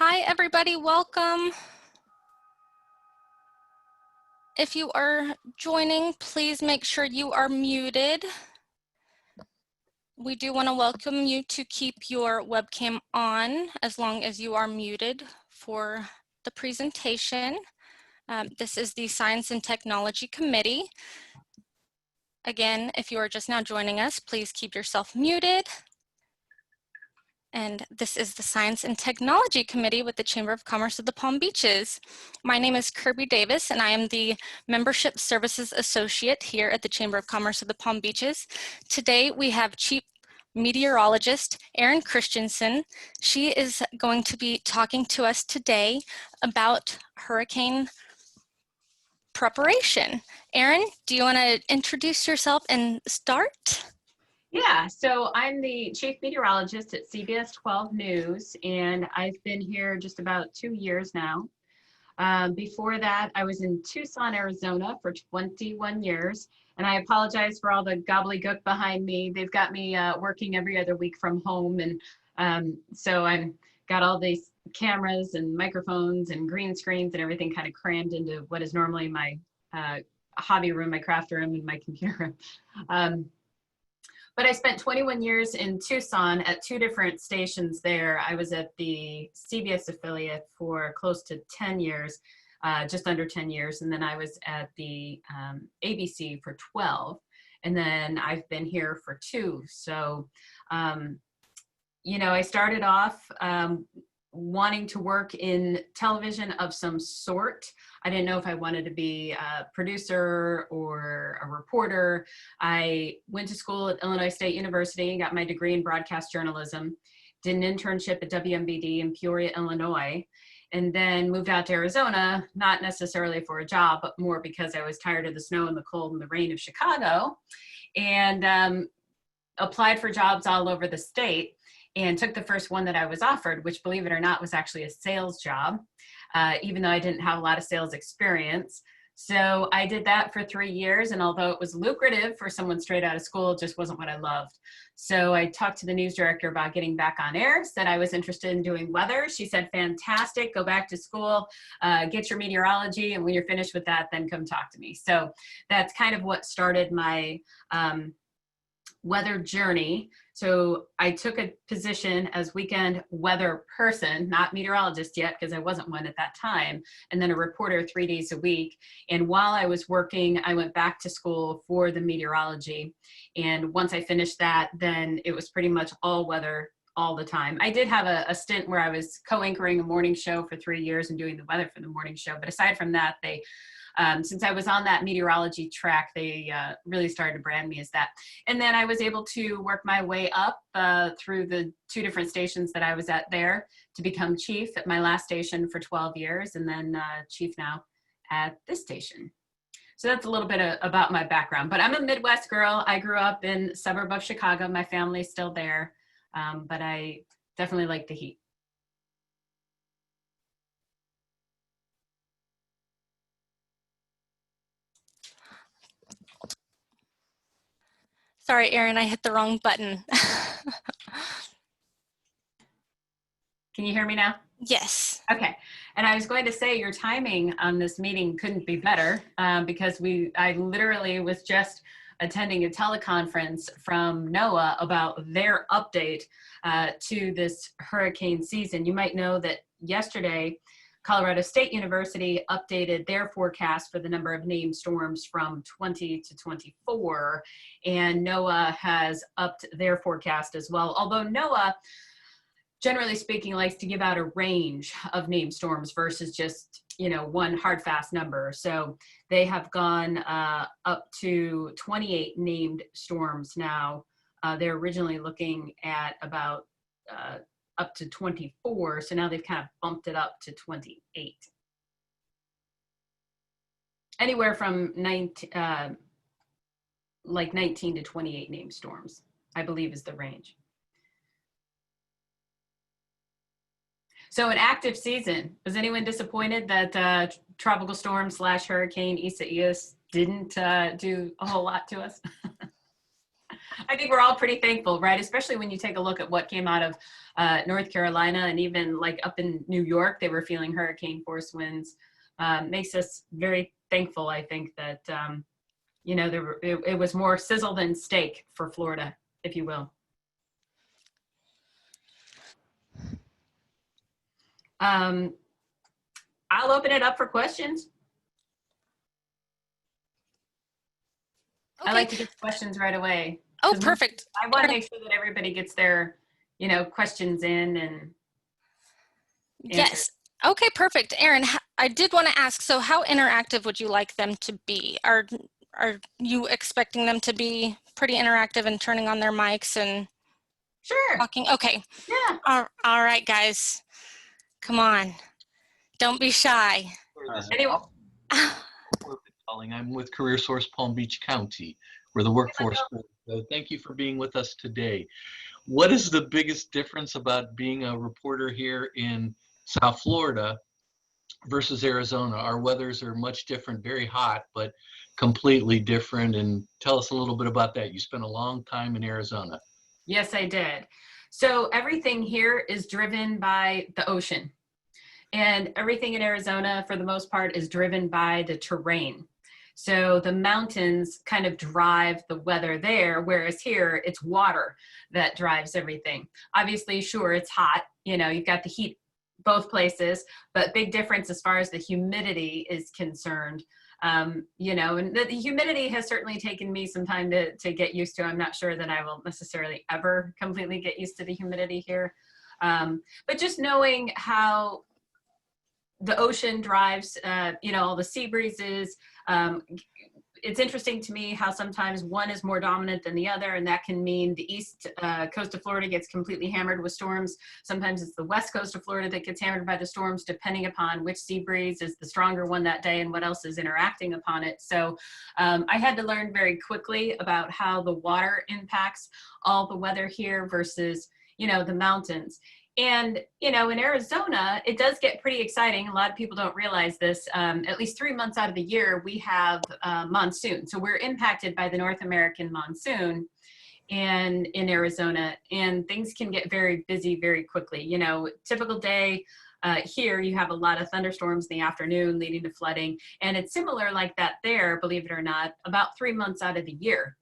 Hi, everybody. Welcome. If you are joining, please make sure you are muted. We do want to welcome you to keep your webcam on as long as you are muted for the presentation. This is the Science and Technology Committee. Again, if you are just now joining us, please keep yourself muted. And this is the Science and Technology Committee with the Chamber of Commerce of the Palm Beaches. My name is Kirby Davis, and I am the Membership Services Associate here at the Chamber of Commerce of the Palm Beaches. Today, we have Chief Meteorologist Erin Christiansen. She is going to be talking to us today about hurricane preparation. Erin, do you want to introduce yourself and start? Yeah, so I'm the Chief Meteorologist at CBS 12 News, and I've been here just about 2 years now. Before that, I was in Tucson, Arizona for 21 years, and I apologize for all the gobbledygook behind me. They've got me working every other week from home, and so I've got all these cameras and microphones and green screens and everything kind of crammed into what is normally my hobby room, my craft room, and my computer room. But I spent 21 years in Tucson at 2 different stations there. I was at the CBS affiliate for close to 10 years, just under 10 years. And then I was at the ABC for 12. And then I've been here for 2. So, you know, I started off wanting to work in television of some sort. I didn't know if I wanted to be a producer or a reporter. I went to school at Illinois State University and got my degree in broadcast journalism, did an internship at WMBD in Peoria, Illinois, and then moved out to Arizona, not necessarily for a job, but more because I was tired of the snow and the cold and the rain of Chicago, and applied for jobs all over the state. And took the first one that I was offered, which, believe it or not, was actually a sales job, even though I didn't have a lot of sales experience. So I did that for 3 years, and although it was lucrative for someone straight out of school, it just wasn't what I loved. So I talked to the news director about getting back on air, said I was interested in doing weather. She said, fantastic, go back to school, get your meteorology, and when you're finished with that, then come talk to me. So that's kind of what started my weather journey. So I took a position as weekend weather person, not meteorologist yet, because I wasn't one at that time, and then a reporter 3 days a week. And while I was working, I went back to school for the meteorology. And once I finished that, then it was pretty much all weather all the time. I did have a stint where I was co-anchoring a morning show for 3 years and doing the weather for the morning show. But aside from that, they since I was on that meteorology track, they really started to brand me as that. And then I was able to work my way up through the 2 different stations that I was at there to become chief at my last station for 12 years, and then chief now at this station. So that's a little bit about my background. But I'm a Midwest girl. I grew up in a suburb of Chicago. My family's still there, but I definitely like the heat. Sorry, Erin, I hit the wrong button. Can you hear me now? Yes. Okay. And I was going to say your timing on this meeting couldn't be better because I literally was just attending a teleconference from NOAA about their update to this hurricane season. You might know that yesterday, Colorado State University updated their forecast for the number of named storms from 20 to 24, and NOAA has upped their forecast as well. Although NOAA, generally speaking, likes to give out a range of named storms versus just, you know, one hard fast number. So they have gone up to 28 named storms now. They're originally looking at about up to 24, so now they've kind of bumped it up to 28. Anywhere from 19 to 28 named storms, I believe, is the range. So an active season. Was anyone disappointed that tropical storm / hurricane Isaias didn't do a whole lot to us? I think we're all pretty thankful, right? Especially when you take a look at what came out of North Carolina, and even like up in New York, they were feeling hurricane force winds. Makes us very thankful, I think, that, you know, it was more sizzle than steak for Florida, if you will. I'll open it up for questions. Okay. I like to get questions right away. Oh, perfect. I want to make sure that everybody gets their, you know, questions in and yes. Okay, perfect. Erin, I did want to ask, so how interactive would you like them to be? Are you expecting them to be pretty interactive and turning on their mics and sure talking? Okay. Yeah. All right, guys. Come on. Don't be shy. Anyway. I'm with Career Source Palm Beach County. We're the workforce. So thank you for being with us today. What is the biggest difference about being a reporter here in South Florida versus Arizona? Our weathers are much different, very hot, but completely different. And tell us a little bit about that. You spent a long time in Arizona. Yes, I did. So everything here is driven by the ocean. And everything in Arizona, for the most part, is driven by the terrain. So the mountains kind of drive the weather there, whereas here it's water that drives everything. Obviously, sure, it's hot. You know, you've got the heat both places, but big difference as far as the humidity is concerned. You know, and the humidity has certainly taken me some time to get used to. I'm not sure that I will necessarily ever completely get used to the humidity here. But just knowing how the ocean drives, you know, all the sea breezes. It's interesting to me how sometimes one is more dominant than the other, and that can mean the east coast of Florida gets completely hammered with storms. Sometimes it's the west coast of Florida that gets hammered by the storms, depending upon which sea breeze is the stronger one that day and what else is interacting upon it. So I had to learn very quickly about how the water impacts all the weather here versus, you know, the mountains. And, you know, in Arizona, it does get pretty exciting. A lot of people don't realize this. At least 3 months out of the year, we have monsoon. So we're impacted by the North American monsoon and in Arizona, and things can get very busy very quickly. You know, typical day here, you have a lot of thunderstorms in the afternoon leading to flooding. And it's similar like that there, believe it or not, about 3 months out of the year.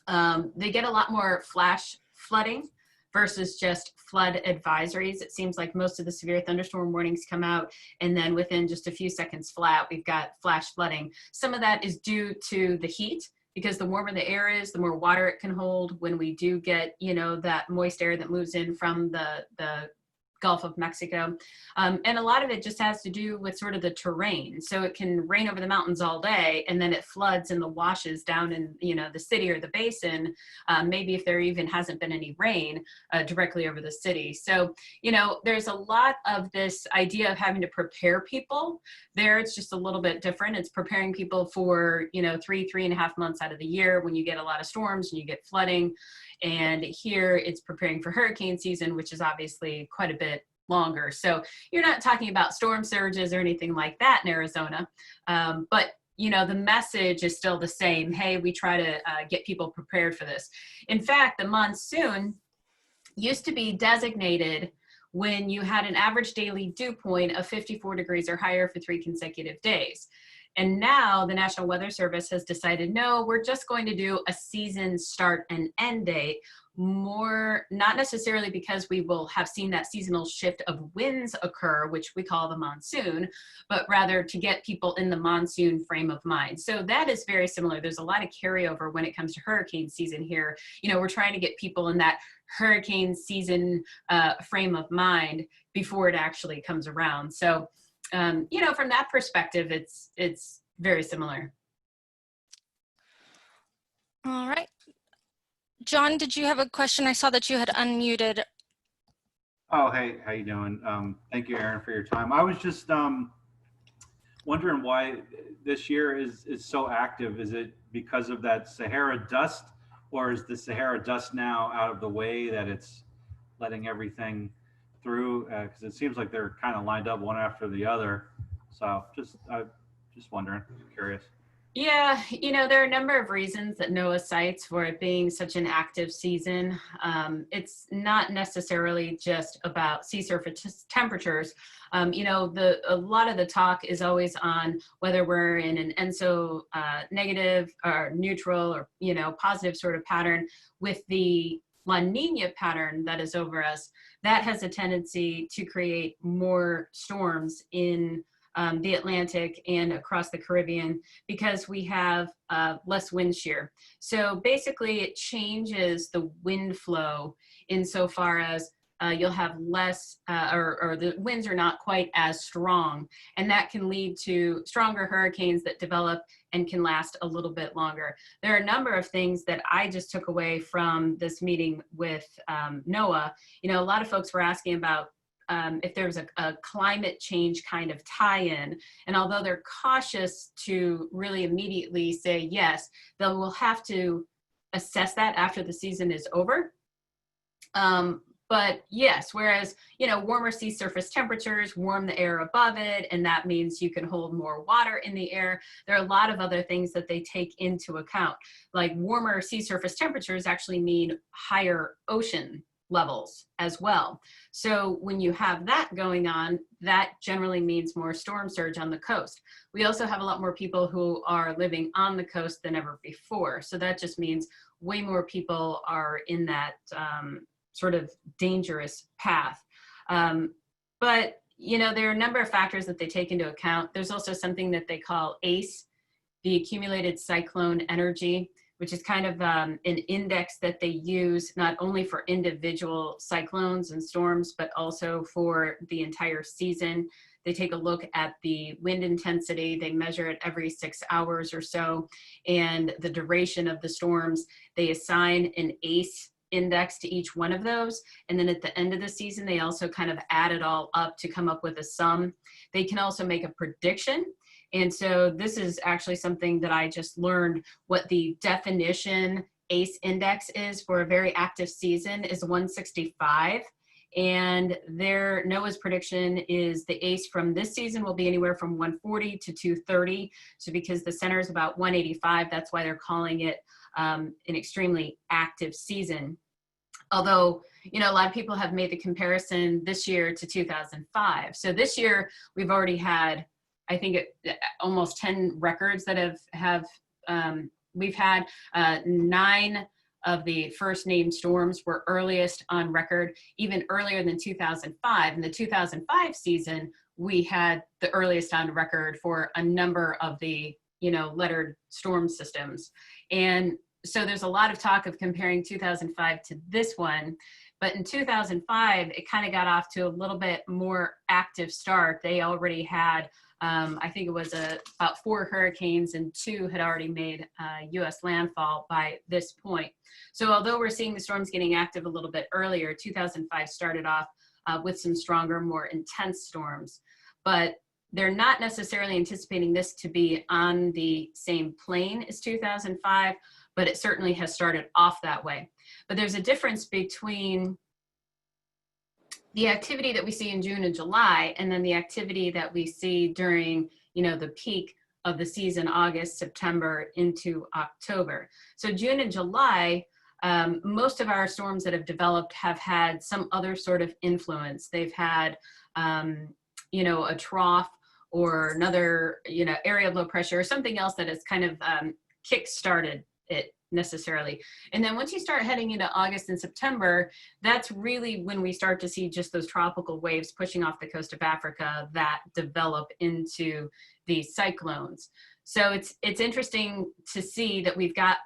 They get a lot more flash flooding versus just flood advisories. It seems like most of the severe thunderstorm warnings come out, and then within just a few seconds flat, we've got flash flooding. Some of that is due to the heat, because the warmer the air is, the more water it can hold. When we do get, you know, that moist air that moves in from the Gulf of Mexico. And a lot of it just has to do with sort of the terrain. So it can rain over the mountains all day, and then it floods in the washes down in, you know, the city or the basin, maybe if there even hasn't been any rain directly over the city. So, you know, there's a lot of this idea of having to prepare people. There, it's just a little bit different. It's preparing people for, you know, 3.5 months out of the year when you get a lot of storms and you get flooding. And here it's preparing for hurricane season, which is obviously quite a bit longer. So you're not talking about storm surges or anything like that in Arizona. But you know, the message is still the same. Hey, we try to get people prepared for this. In fact, the monsoon used to be designated when you had an average daily dew point of 54 degrees or higher for 3 consecutive days. And now the National Weather Service has decided, no, we're just going to do a season start and end date, more, not necessarily because we will have seen that seasonal shift of winds occur, which we call the monsoon, but rather to get people in the monsoon frame of mind. So that is very similar. There's a lot of carryover when it comes to hurricane season here. You know, we're trying to get people in that hurricane season frame of mind before it actually comes around. So you know, from that perspective, it's very similar. All right. John, did you have a question? I saw that you had unmuted. Oh, hey, how you doing? Thank you, Erin, for your time. I was just wondering why this year is so active. Is it because of that Sahara dust, or is the Sahara dust now out of the way that it's letting everything through? Because it seems like they're kind of lined up one after the other. So just wondering, curious. Yeah, there are a number of reasons that NOAA cites for it being such an active season. It's not necessarily just about sea surface temperatures. A lot of the talk is always on whether we're in an ENSO negative or neutral or, positive sort of pattern with the La Nina pattern that is over us. That has a tendency to create more storms in the Atlantic and across the Caribbean because we have less wind shear. So basically it changes the wind flow insofar as you'll have less or the winds are not quite as strong, and that can lead to stronger hurricanes that develop and can last a little bit longer. There are a number of things that I just took away from this meeting with NOAA. A lot of folks were asking about if there's a climate change kind of tie-in. And although they're cautious to really immediately say yes, they will have to assess that after the season is over. But yes, whereas, warmer sea surface temperatures warm the air above it, and that means you can hold more water in the air. There are a lot of other things that they take into account. Like warmer sea surface temperatures actually mean higher ocean levels as well. So when you have that going on, that generally means more storm surge on the coast. We also have a lot more people who are living on the coast than ever before. So that just means way more people are in that sort of dangerous path. But, there are a number of factors that they take into account. There's also something that they call ACE, the accumulated cyclone energy, which is kind of an index that they use not only for individual cyclones and storms, but also for the entire season. They take a look at the wind intensity. They measure it every 6 hours or so, and the duration of the storms. They assign an ACE index to each one of those. And then at the end of the season, they also kind of add it all up to come up with a sum. They can also make a prediction. And so this is actually something that I just learned. What the definition ACE index is for a very active season is 165. And NOAA's prediction is the ACE from this season will be anywhere from 140 to 230. So because the center is about 185, that's why they're calling it an extremely active season. Although, a lot of people have made the comparison this year to 2005. So this year we've already had, I think, almost 10 records that we've had 9 of the first named storms were earliest on record, even earlier than 2005. In the 2005 season, we had the earliest on record for a number of the, lettered storm systems. And so there's a lot of talk of comparing 2005 to this one. But in 2005, it kind of got off to a little bit more active start. They already had I think it was about 4 hurricanes, and 2 had already made U.S. landfall by this point. So although we're seeing the storms getting active a little bit earlier, 2005 started off with some stronger, more intense storms. But they're not necessarily anticipating this to be on the same plane as 2005, but it certainly has started off that way. But there's a difference between the activity that we see in June and July, and then the activity that we see during, the peak of the season, August, September into October. So June and July, most of our storms that have developed have had some other sort of influence. They've had, a trough or another, area of low pressure or something else that has kind of kick-started it necessarily. And then once you start heading into August and September, that's really when we start to see just those tropical waves pushing off the coast of Africa that develop into these cyclones. So it's interesting to see that we've got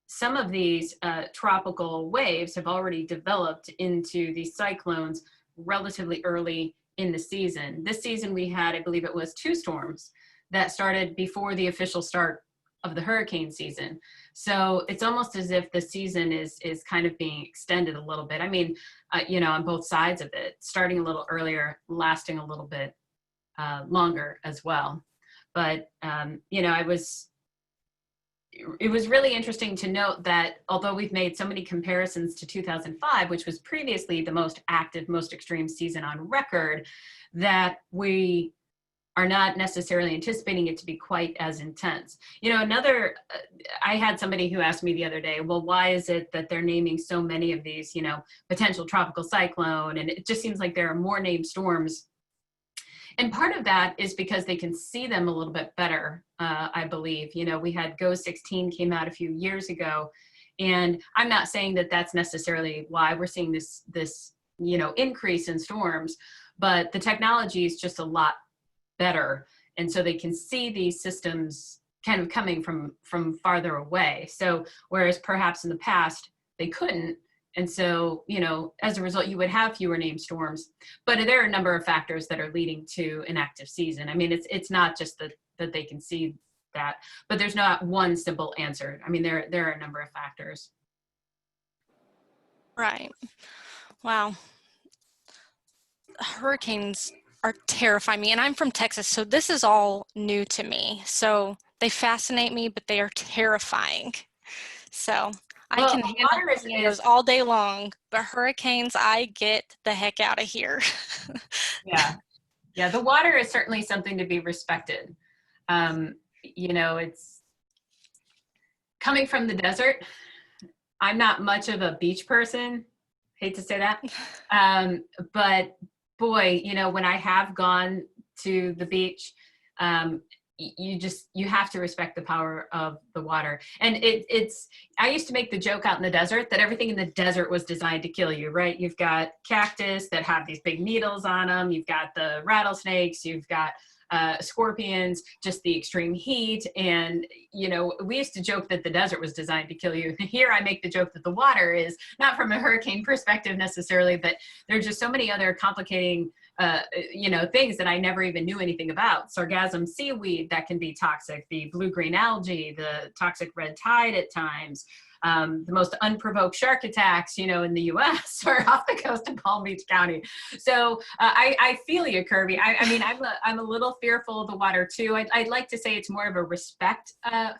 some of these tropical waves have already developed into these cyclones relatively early in the season. This season we had, I believe it was 2 storms that started before the official start of the hurricane season. So it's almost as if the season is kind of being extended a little bit. I mean, on both sides of it, starting a little earlier, lasting a little bit longer as well. But, it was really interesting to note that although we've made so many comparisons to 2005, which was previously the most active, most extreme season on record, that we are not necessarily anticipating it to be quite as intense. You know, I had somebody who asked me the other day, well, why is it that they're naming so many of these, you know, potential tropical cyclone? And it just seems like there are more named storms. And part of that is because they can see them a little bit better, I believe. You know, we had GO 16 came out a few years ago, and I'm not saying that that's necessarily why we're seeing this, you know, increase in storms, but the technology is just a lot better. And so they can see these systems kind of coming from farther away. So whereas perhaps in the past they couldn't. And so, you know, as a result, you would have fewer named storms, but there are a number of factors that are leading to an active season. I mean, it's not just that they can see that, but there's not one simple answer. I mean, there are a number of factors. Right. Wow. Hurricanes are terrifying me, and I'm from Texas, so this is all new to me. So they fascinate me, but they are terrifying. So I can handle tornadoes all day long, but hurricanes, I get the heck out of here. Yeah, the water is certainly something to be respected. You know, it's coming from the desert. I'm not much of a beach person, hate to say that, but boy, you know, when I have gone to the beach, you have to respect the power of the water. And I used to make the joke out in the desert that everything in the desert was designed to kill you, right? You've got cactus that have these big needles on them. You've got the rattlesnakes, you've got scorpions, just the extreme heat. And, you know, we used to joke that the desert was designed to kill you. Here I make the joke that the water is, not from a hurricane perspective necessarily, but there's just so many other complicating you know, things that I never even knew anything about. Sargassum seaweed that can be toxic, the blue-green algae, the toxic red tide at times, the most unprovoked shark attacks, you know, in the US are off the coast of Palm Beach County. So I feel you, Kirby. I mean, I'm a little fearful of the water too. I'd like to say it's more of a respect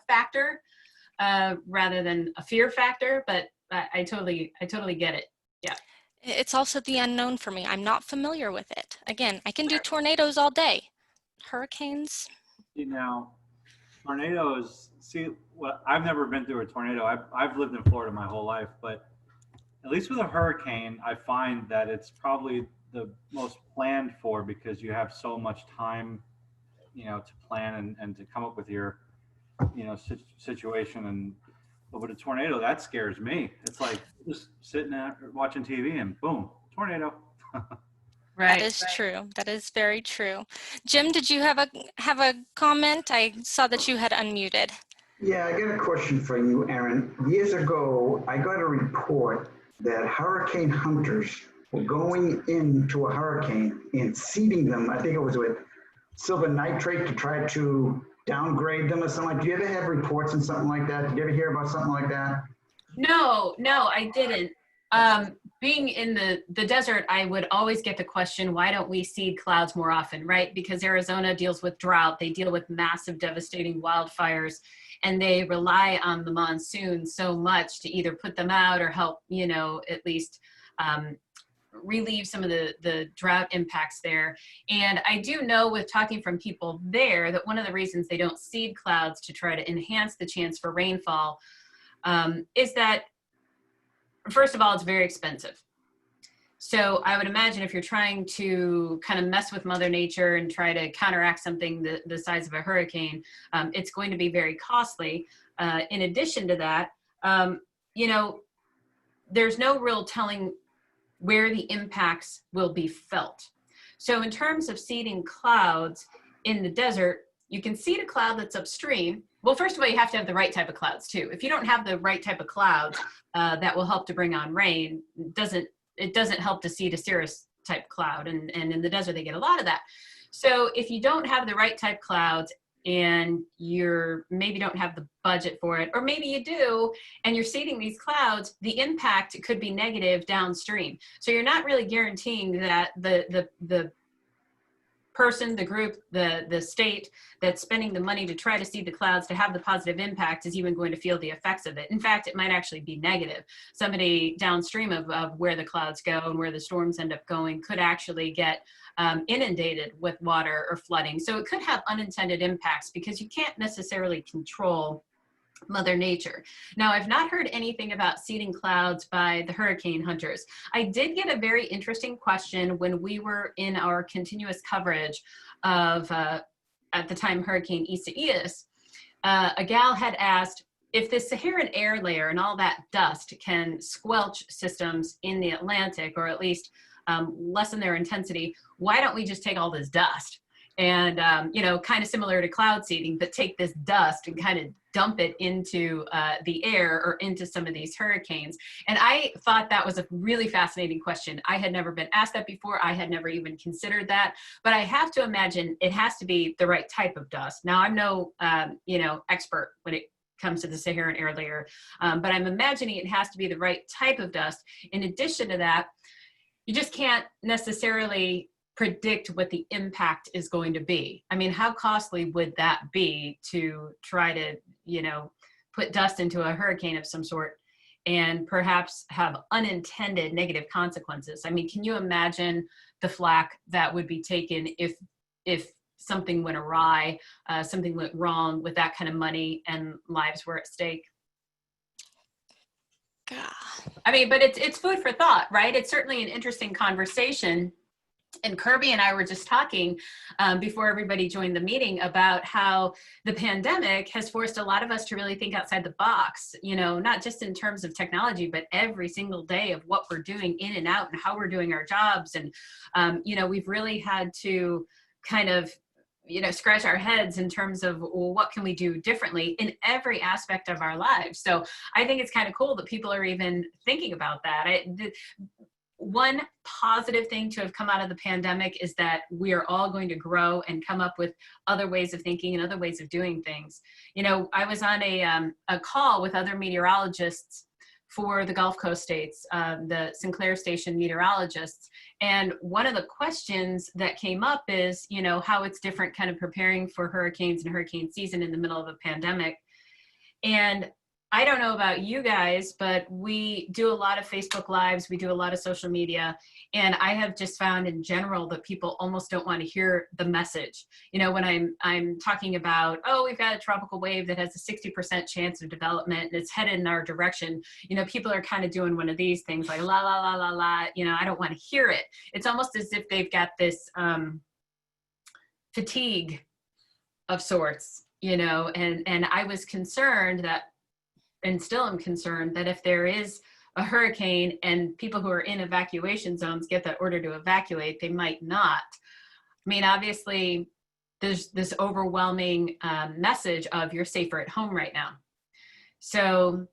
factor rather than a fear factor, but I totally get it. Yeah. It's also the unknown for me. I'm not familiar with it. Again, I can do tornadoes all day. Hurricanes. You know, tornadoes, see, well, I've never been through a tornado. I've lived in Florida my whole life, but at least with a hurricane, I find that it's probably the most planned for because you have so much time, you know, to plan and to come up with your, you know, situation. But with a tornado, that scares me. It's like just sitting there watching TV and boom, tornado. Right. That is true. That is very true. Jim, did you have a comment? I saw that you had unmuted. Yeah, I got a question for you, Erin. Years ago, I got a report that hurricane hunters were going into a hurricane and seeding them. I think it was with silver nitrate to try to downgrade them or something. Do you ever have reports and something like that? Did you ever hear about something like that? No, I didn't. Being in the desert, I would always get the question, why don't we seed clouds more often, right? Because Arizona deals with drought, they deal with massive devastating wildfires, and they rely on the monsoon so much to either put them out or help, you know, at least relieve some of the drought impacts there. And I do know with talking from people there that one of the reasons they don't seed clouds to try to enhance the chance for rainfall is that, first of all, it's very expensive. So I would imagine if you're trying to kind of mess with Mother Nature and try to counteract something the size of a hurricane, it's going to be very costly. In addition to that, you know, there's no real telling where the impacts will be felt. So in terms of seeding clouds in the desert, you can seed a cloud that's upstream. Well, first of all, you have to have the right type of clouds too. If you don't have the right type of clouds that will help to bring on rain, it doesn't help to seed a cirrus type cloud. And in the desert, they get a lot of that. So if you don't have the right type clouds and you're maybe don't have the budget for it, or maybe you do, and you're seeding these clouds, the impact could be negative downstream. So you're not really guaranteeing that the person, the group, the state that's spending the money to try to see the clouds to have the positive impact is even going to feel the effects of it. In fact, it might actually be negative. Somebody downstream of where the clouds go and where the storms end up going could actually get inundated with water or flooding. So it could have unintended impacts because you can't necessarily control Mother Nature. Now, I've not heard anything about seeding clouds by the hurricane hunters. I did get a very interesting question when we were in our continuous coverage of, at the time, Hurricane Isaias. A gal had asked, if the Saharan air layer and all that dust can squelch systems in the Atlantic, or at least lessen their intensity, why don't we just take all this dust? And, you know, kind of similar to cloud seeding, but take this dust and kind of dump it into the air or into some of these hurricanes. And I thought that was a really fascinating question. I had never been asked that before. I had never even considered that, but I have to imagine it has to be the right type of dust. Now, I'm no, you know, expert when it comes to the Saharan air layer, but I'm imagining it has to be the right type of dust. In addition to that, you just can't necessarily predict what the impact is going to be. I mean, how costly would that be to try to, you know, put dust into a hurricane of some sort and perhaps have unintended negative consequences? I mean, can you imagine the flack that would be taken if something went awry, something went wrong with that kind of money and lives were at stake? God. I mean, but it's food for thought, right? It's certainly an interesting conversation. And Kirby and I were just talking before everybody joined the meeting about how the pandemic has forced a lot of us to really think outside the box, you know, not just in terms of technology, but every single day of what we're doing in and out and how we're doing our jobs. And, you know, we've really had to kind of, you know, scratch our heads in terms of, well, what can we do differently in every aspect of our lives? So I think it's kind of cool that people are even thinking about that. One positive thing to have come out of the pandemic is that we are all going to grow and come up with other ways of thinking and other ways of doing things. You know, I was on a call with other meteorologists for the Gulf Coast states, the Sinclair Station meteorologists. And one of the questions that came up is, you know, how it's different kind of preparing for hurricanes and hurricane season in the middle of a pandemic. And I don't know about you guys, but we do a lot of Facebook Lives, we do a lot of social media, and I have just found in general that people almost don't want to hear the message. You know, when I'm talking about, oh, we've got a tropical wave that has a 60% chance of development and it's headed in our direction, you know, people are kind of doing one of these things like la la la la la, you know, I don't want to hear it. It's almost as if they've got this fatigue of sorts, you know, and I was concerned that, and still am concerned that if there is a hurricane and people who are in evacuation zones get that order to evacuate, they might not. I mean, obviously, there's this overwhelming message of you're safer at home right now. So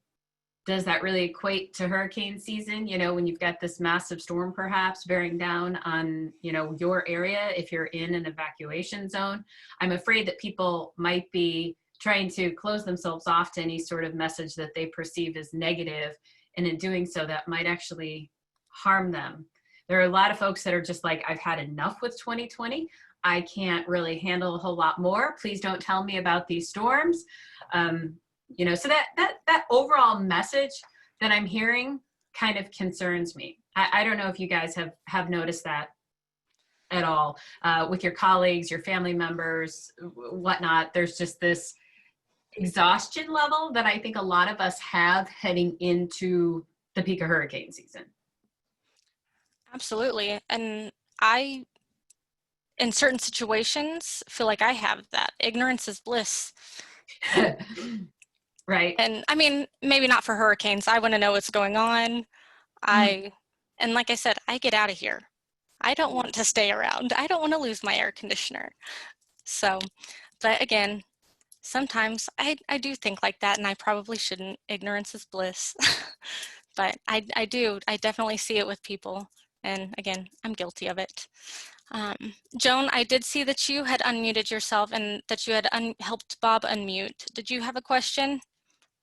does that really equate to hurricane season? You know, when you've got this massive storm perhaps bearing down on, you know, your area, if you're in an evacuation zone, I'm afraid that people might be trying to close themselves off to any sort of message that they perceive as negative. And in doing so, that might actually harm them. There are a lot of folks that are just like, I've had enough with 2020. I can't really handle a whole lot more. Please don't tell me about these storms. You know, so that overall message that I'm hearing kind of concerns me. I don't know if you guys have noticed that at all with your colleagues, your family members, whatnot. There's just this exhaustion level that I think a lot of us have heading into the peak of hurricane season. Absolutely. And I, in certain situations, feel like I have that. Ignorance is bliss. Right. And I mean, maybe not for hurricanes. I want to know what's going on. And like I said, I get out of here. I don't want to stay around. I don't want to lose my air conditioner. So, but again, sometimes I do think like that, and I probably shouldn't. Ignorance is bliss. But I definitely see it with people. And again, I'm guilty of it. Joan, I did see that you had unmuted yourself and that you had helped Bob unmute. Did you have a question?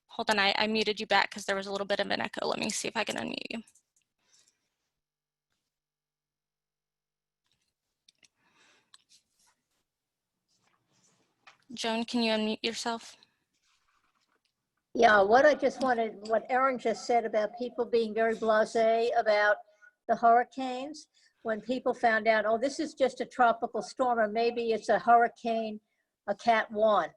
Hold on, I muted you back because there was a little bit of an echo. Let me see if I can unmute you. Joan, can you unmute yourself? Yeah, what Erin just said about people being very blasé about the hurricanes, when people found out, oh, this is just a tropical storm, or maybe it's a hurricane, a Cat 1.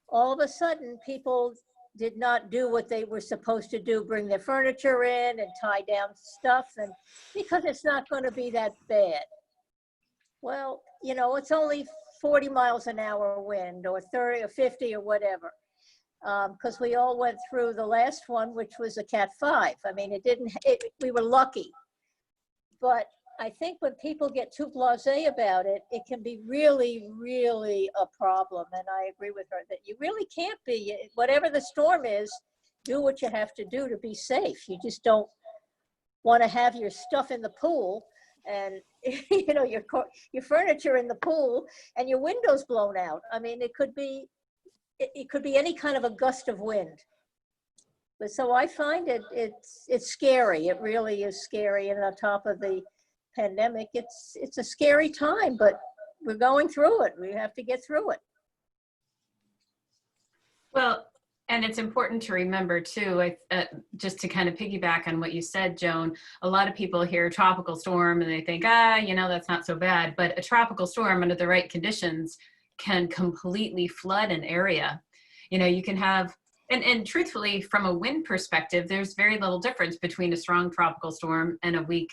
All of a sudden, people did not do what they were supposed to do, bring their furniture in and tie down stuff, and because it's not going to be that bad. Well, you know, it's only 40 miles an hour wind, or 30 or 50 or whatever. Because we all went through the last one, which was a Cat 5. I mean, we were lucky. But I think when people get too blasé about it, it can be really, really a problem. And I agree with her that you really can't be, whatever the storm is, do what you have to do to be safe. You just don't want to have your stuff in the pool and you know, your furniture in the pool and your windows blown out. I mean, it could be any kind of a gust of wind. But so I find it's scary. It really is scary. And on top of the pandemic, it's a scary time, but we're going through it. We have to get through it. Well, and it's important to remember too, just to kind of piggyback on what you said, Joan, a lot of people hear tropical storm and they think, you know, that's not so bad. But a tropical storm under the right conditions can completely flood an area. You know, you can have, and truthfully, from a wind perspective, there's very little difference between a strong tropical storm and a weak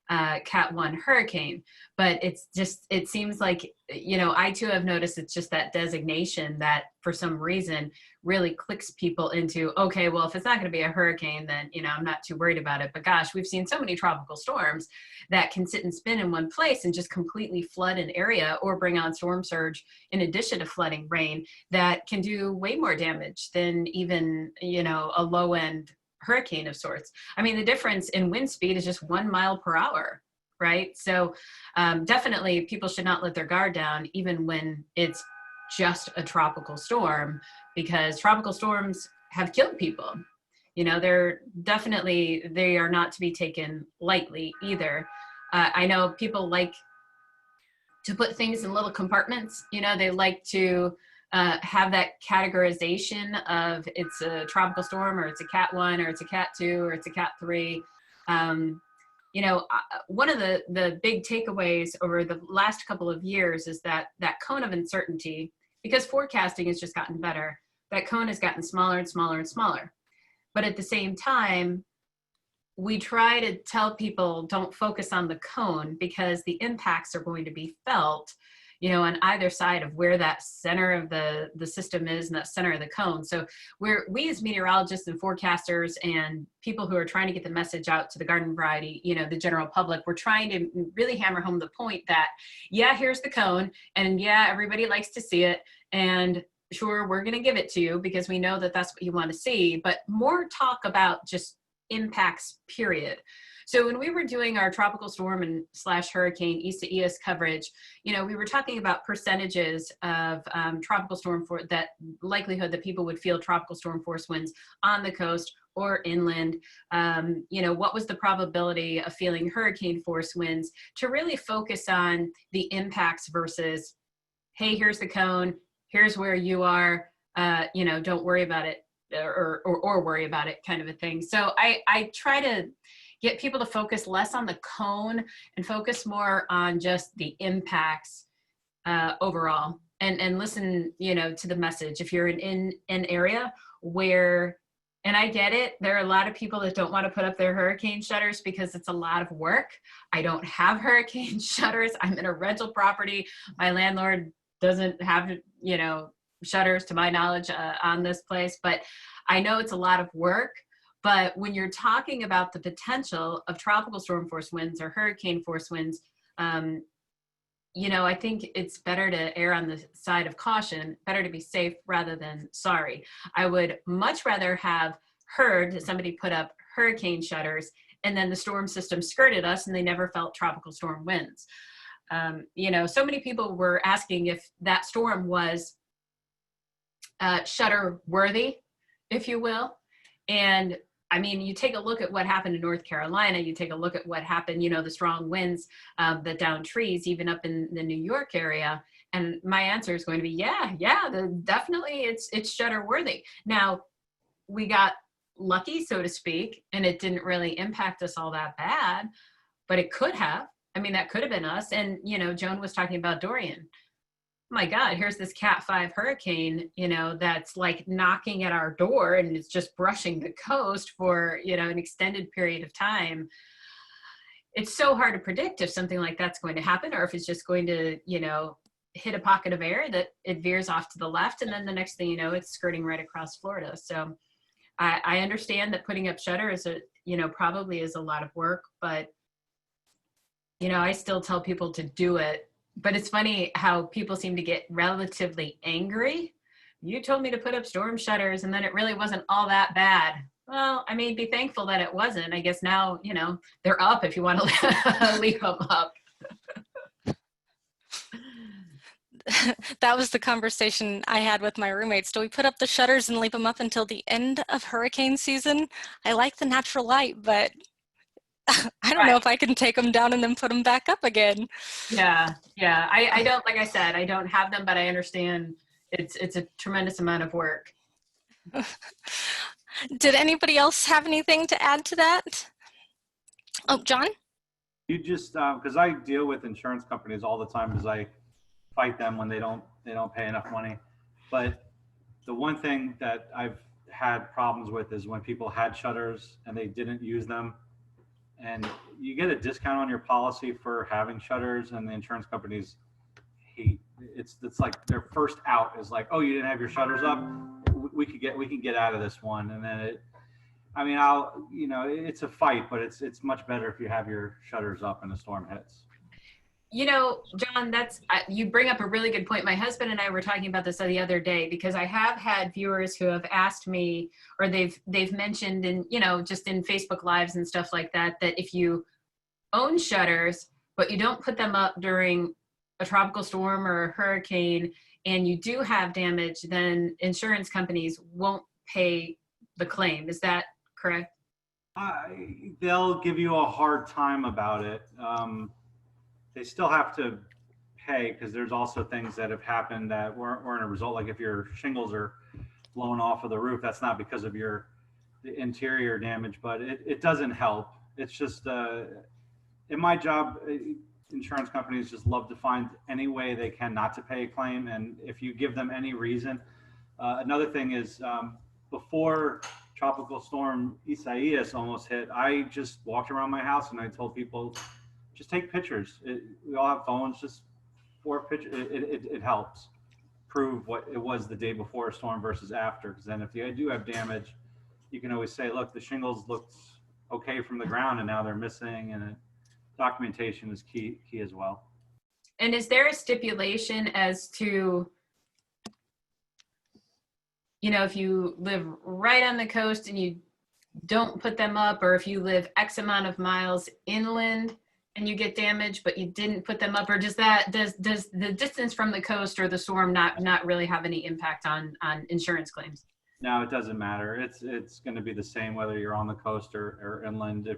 Cat 1 hurricane. But it's just, it seems like, you know, I too have noticed it's just that designation that for some reason really clicks people into, okay, well, if it's not going to be a hurricane, then, you know, I'm not too worried about it. But gosh, we've seen so many tropical storms that can sit and spin in one place and just completely flood an area or bring on storm surge in addition to flooding rain that can do way more damage than even, you know, a low end hurricane of sorts. I mean, the difference in wind speed is just 1 mile per hour, right? So definitely people should not let their guard down even when it's just a tropical storm, because tropical storms have killed people. You know, they are not to be taken lightly either. I know people like to put things in little compartments. You know, they like to have that categorization of it's a tropical storm, or it's a Cat 1, or it's a Cat 2, or it's a Cat 3. You know, one of the big takeaways over the last couple of years is that cone of uncertainty, because forecasting has just gotten better, that cone has gotten smaller and smaller and smaller. But at the same time, we try to tell people don't focus on the cone because the impacts are going to be felt, you know, on either side of where that center of the system is and that center of the cone. So we as meteorologists and forecasters and people who are trying to get the message out to the garden variety, you know, the general public, we're trying to really hammer home the point that, yeah, here's the cone, and yeah, everybody likes to see it, and sure, we're going to give it to you because we know that that's what you want to see, but more talk about just impacts, period. So when we were doing our tropical storm and / hurricane east to east coverage, you know, we were talking about percentages of tropical storm for that likelihood that people would feel tropical storm force winds on the coast or inland. You know, what was the probability of feeling hurricane force winds, to really focus on the impacts versus, hey, here's the cone, here's where you are, you know, don't worry about it, or worry about it, kind of a thing. So I try to get people to focus less on the cone and focus more on just the impacts overall, and listen, you know, to the message. If you're in an area where, and I get it, there are a lot of people that don't want to put up their hurricane shutters because it's a lot of work. I don't have hurricane shutters. I'm in a rental property. My landlord doesn't have, you know, shutters to my knowledge on this place, but I know it's a lot of work. But when you're talking about the potential of tropical storm force winds or hurricane force winds, you know, I think it's better to err on the side of caution, better to be safe rather than sorry. I would much rather have heard that somebody put up hurricane shutters and then the storm system skirted us and they never felt tropical storm winds. You know, so many people were asking if that storm was shutter worthy, if you will. And I mean, you take a look at what happened in North Carolina, you take a look at what happened, you know, the strong winds that downed trees, even up in the New York area. And my answer is going to be, yeah, definitely it's shutter worthy. Now, we got lucky, so to speak, and it didn't really impact us all that bad, but it could have. I mean, that could have been us. And, you know, Joan was talking about Dorian. My God, here's this Cat 5 hurricane, you know, that's like knocking at our door and it's just brushing the coast for, you know, an extended period of time. It's so hard to predict if something like that's going to happen, or if it's just going to, you know, hit a pocket of air that it veers off to the left. And then the next thing you know, it's skirting right across Florida. So I understand that putting up shutters, you know, probably is a lot of work, but, you know, I still tell people to do it. But it's funny how people seem to get relatively angry. You told me to put up storm shutters and then it really wasn't all that bad. Well, I mean, be thankful that it wasn't. I guess now, you know, they're up if you want to leave them up. That was the conversation I had with my roommates. Do we put up the shutters and leave them up until the end of hurricane season? I like the natural light, but I don't know if I can take them down and then put them back up again. Yeah. I don't, like I said, I don't have them, but I understand it's a tremendous amount of work. Did anybody else have anything to add to that? Oh, John? You just, because I deal with insurance companies all the time, because I fight them when they don't pay enough money. But the one thing that I've had problems with is when people had shutters and they didn't use them, and you get a discount on your policy for having shutters, and the insurance companies hate it's like their first out is like, oh, you didn't have your shutters up, we can get out of this one. And then you know, it's a fight, but it's much better if you have your shutters up and the storm hits. You know, John, you bring up a really good point. My husband and I were talking about this the other day, because I have had viewers who have asked me, or they've mentioned in, you know, just in Facebook Lives and stuff like that, that if you own shutters, but you don't put them up during a tropical storm or a hurricane, and you do have damage, then insurance companies won't pay the claim. Is that correct? They'll give you a hard time about it. They still have to pay, because there's also things that have happened that weren't a result. Like if your shingles are blown off of the roof, that's not because of the interior damage, but it doesn't help. It's just, in my job, insurance companies just love to find any way they can not to pay a claim. And if you give them any reason, another thing is, before Tropical Storm Isaias almost hit, I just walked around my house and I told people, just take pictures. We all have phones, just for a picture. It helps prove what it was the day before a storm versus after. Because then if you do have damage, you can always say, look, the shingles looked okay from the ground and now they're missing. And documentation is key as well. And is there a stipulation as to, you know, if you live right on the coast and you don't put them up, or if you live X amount of miles inland and you get damage, but you didn't put them up, or does the distance from the coast or the storm not really have any impact on insurance claims? No, it doesn't matter. It's going to be the same whether you're on the coast or inland.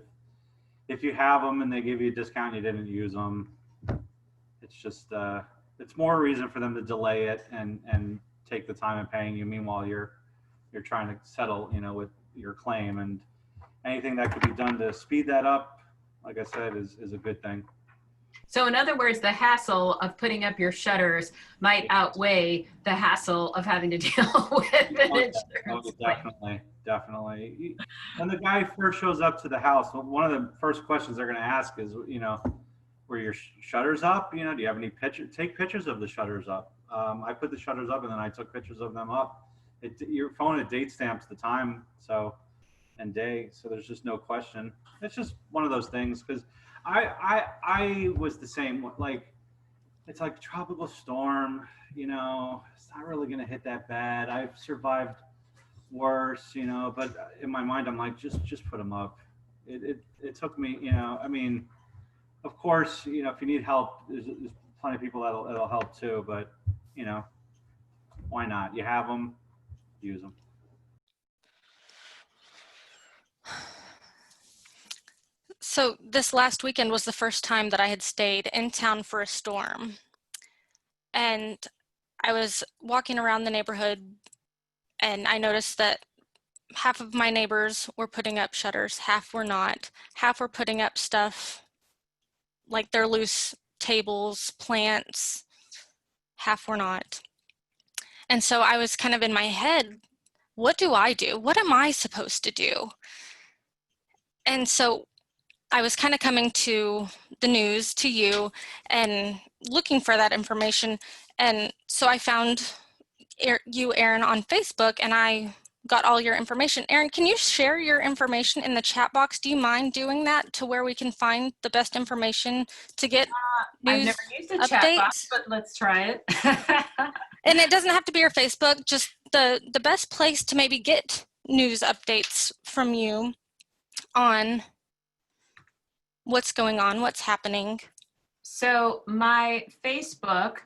If you have them and they give you a discount, you didn't use them. It's just it's more reason for them to delay it and take the time of paying you. Meanwhile, you're trying to settle, you know, with your claim, and anything that could be done to speed that up, like I said, is a good thing. So in other words, the hassle of putting up your shutters might outweigh the hassle of having to deal with an insurance claim. Definitely. When the guy first shows up to the house, one of the first questions they're going to ask is, you know, were your shutters up? You know, do you have any pictures? Take pictures of the shutters up. I put the shutters up and then I took pictures of them up. Your phone, it date stamps the time, and day, so there's just no question. It's just one of those things, because I was the same. Like, it's like tropical storm, you know, it's not really gonna hit that bad. I've survived worse, you know, but in my mind I'm like, just put them up. It took me, you know, I mean, of course, you know, if you need help, there's plenty of people that'll help too, but you know, why not? You have them, use them. So this last weekend was the first time that I had stayed in town for a storm. And I was walking around the neighborhood and I noticed that half of my neighbors were putting up shutters, half were not. Half were putting up stuff like their loose tables, plants, half were not. And so I was kind of in my head, what do I do? What am I supposed to do? And so I was kind of coming to the news, to you, and looking for that information. And so I found you, Erin, on Facebook, and I got all your information. Erin, can you share your information in the chat box? Do you mind doing that to where we can find the best information to get news I've never used a updates? chat box, but let's try it. And it doesn't have to be your Facebook, just the best place to maybe get news updates from you on what's going on, what's happening. So my Facebook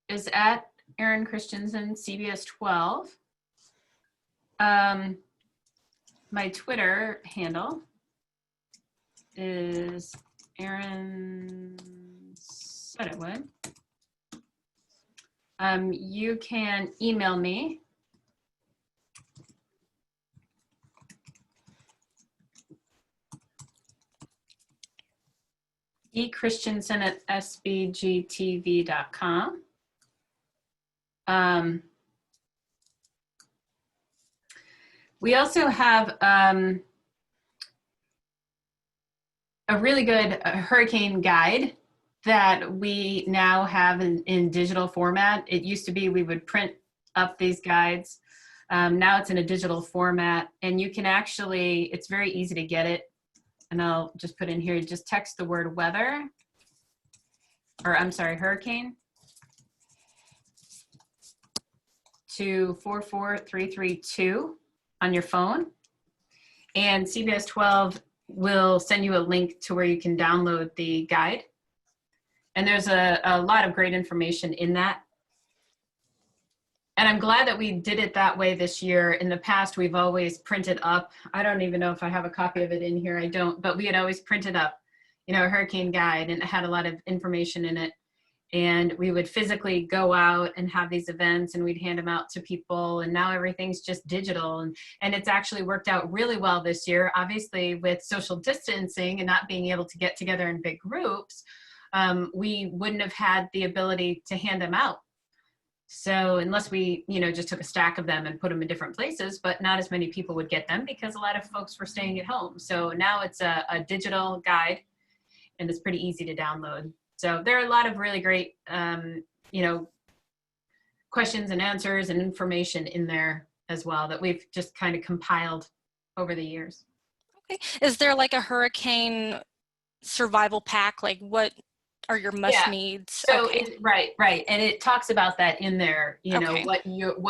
is at Erin Christiansen, CBS 12. My Twitter handle is Erin Sutherland. You can email me. echristiansen@sbgtv.com. We also have a really good hurricane guide that we now have in digital format. It used to be we would print up these guides. Now it's in a digital format, and you can actually, it's very easy to get it. And I'll just put in here, just text the word weather, or I'm sorry, hurricane, to 44332 on your phone. And CBS 12 will send you a link to where you can download the guide. And there's a lot of great information in that. And I'm glad that we did it that way this year. In the past, we've always printed up. I don't even know if I have a copy of it in here. I don't, but we had always printed up, you know, a hurricane guide, and it had a lot of information in it. And we would physically go out and have these events, and we'd hand them out to people. And now everything's just digital. And it's actually worked out really well this year. Obviously, with social distancing and not being able to get together in big groups, we wouldn't have had the ability to hand them out. So unless we, you know, just took a stack of them and put them in different places, but not as many people would get them because a lot of folks were staying at home. So now it's a digital guide, and it's pretty easy to download. So there are a lot of really great, you know, questions and answers and information in there as well that we've just kind of compiled over the years. Okay. Is there like a hurricane survival pack? Like, what are your must needs? So okay. Right. And it talks about that in there, you know, Okay. what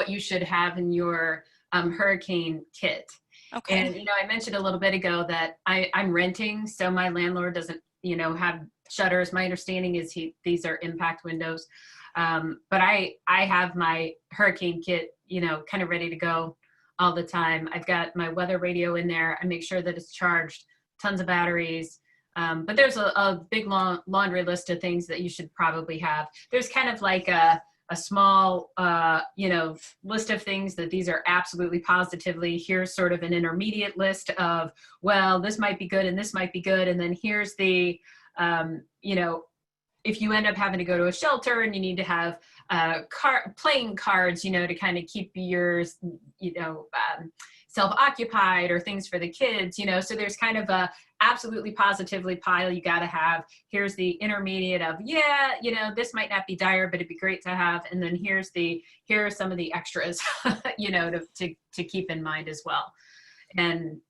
you should have in your hurricane kit. Okay. And, you know, I mentioned a little bit ago that I'm renting, so my landlord doesn't, you know, have shutters. My understanding is these are impact windows. But I have my hurricane kit, you know, kind of ready to go all the time. I've got my weather radio in there. I make sure that it's charged, tons of batteries. But there's a big long laundry list of things that you should probably have. There's kind of like a small, you know, list of things that these are absolutely positively. Here's sort of an intermediate list of, well, this might be good and this might be good. And then here's the, you know, if you end up having to go to a shelter and you need to have playing cards, you know, to kind of keep yours, you know, self-occupied, or things for the kids, you know, so there's kind of a absolutely positively pile you got to have. Here's the intermediate of, yeah, you know, this might not be dire, but it'd be great to have. And then here are some of the extras, you know, to keep in mind as well. And